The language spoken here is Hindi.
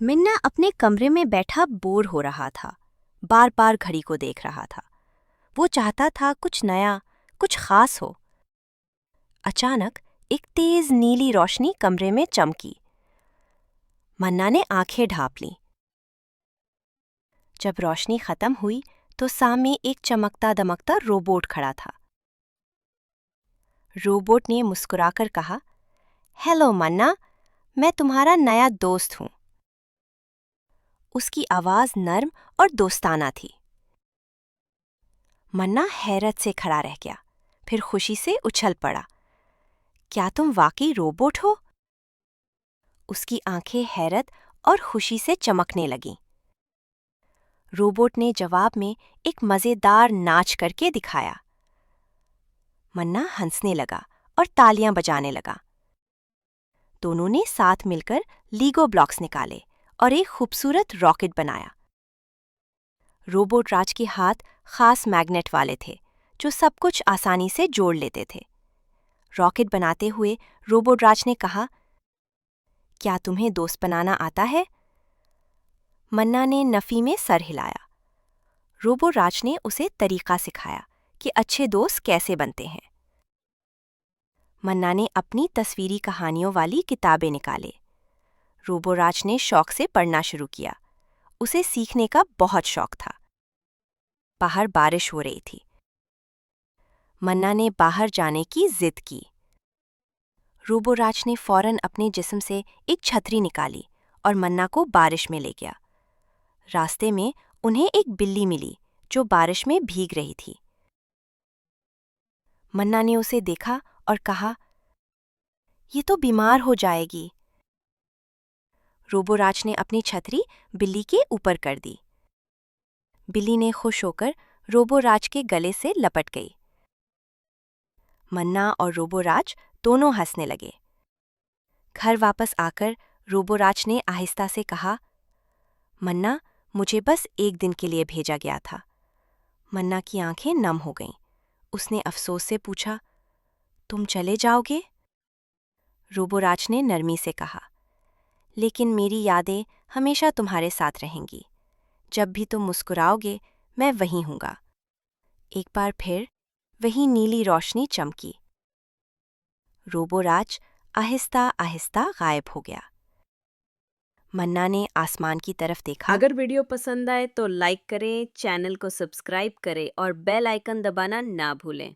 मिन्ना अपने कमरे में बैठा बोर हो रहा था। बार बार घड़ी को देख रहा था। वो चाहता था कुछ नया, कुछ खास हो। अचानक एक तेज नीली रोशनी कमरे में चमकी। मन्ना ने आंखें ढांप लीं। जब रोशनी खत्म हुई तो सामने एक चमकता दमकता रोबोट खड़ा था। रोबोट ने मुस्कुराकर कहा, हेलो मन्ना, मैं तुम्हारा नया दोस्त हूं। उसकी आवाज नर्म और दोस्ताना थी। मन्ना हैरत से खड़ा रह गया, फिर खुशी से उछल पड़ा। क्या तुम वाकई रोबोट हो? उसकी आंखें हैरत और खुशी से चमकने लगीं। रोबोट ने जवाब में एक मजेदार नाच करके दिखाया। मन्ना हंसने लगा और तालियां बजाने लगा। दोनों ने साथ मिलकर लीगो ब्लॉक्स निकाले और एक खूबसूरत रॉकेट बनाया। रोबोट राज के हाथ खास मैग्नेट वाले थे जो सब कुछ आसानी से जोड़ लेते थे। रॉकेट बनाते हुए रोबोट राज ने कहा, क्या तुम्हें दोस्त बनाना आता है? मन्ना ने नफी में सर हिलाया। रोबोट राज ने उसे तरीका सिखाया कि अच्छे दोस्त कैसे बनते हैं। मन्ना ने अपनी तस्वीरी कहानियों वाली किताबें निकाले। रोबोट राज ने शौक से पढ़ना शुरू किया। उसे सीखने का बहुत शौक था। बाहर बारिश हो रही थी। मन्ना ने बाहर जाने की जिद की। रोबोराज ने फौरन अपने जिस्म से एक छतरी निकाली और मन्ना को बारिश में ले गया। रास्ते में उन्हें एक बिल्ली मिली जो बारिश में भीग रही थी। मन्ना ने उसे देखा और कहा, ये तो बीमार हो जाएगी। रोबोराज ने अपनी छतरी बिल्ली के ऊपर कर दी। बिल्ली ने खुश होकर रोबोराज के गले से लपट गई। मन्ना और रोबोराज दोनों हंसने लगे। घर वापस आकर रोबोराज ने आहिस्ता से कहा, मन्ना, मुझे बस एक दिन के लिए भेजा गया था। मन्ना की आंखें नम हो गईं। उसने अफसोस से पूछा, तुम चले जाओगे? रोबोराज ने नरमी से कहा, लेकिन मेरी यादें हमेशा तुम्हारे साथ रहेंगी। जब भी तुम मुस्कुराओगे मैं वहीं हूँगा। एक बार फिर वही नीली रोशनी चमकी। रोबोराज आहिस्ता आहिस्ता गायब हो गया। मन्ना ने आसमान की तरफ देखा। अगर वीडियो पसंद आए तो लाइक करें, चैनल को सब्सक्राइब करें और बेल आइकन दबाना ना भूलें।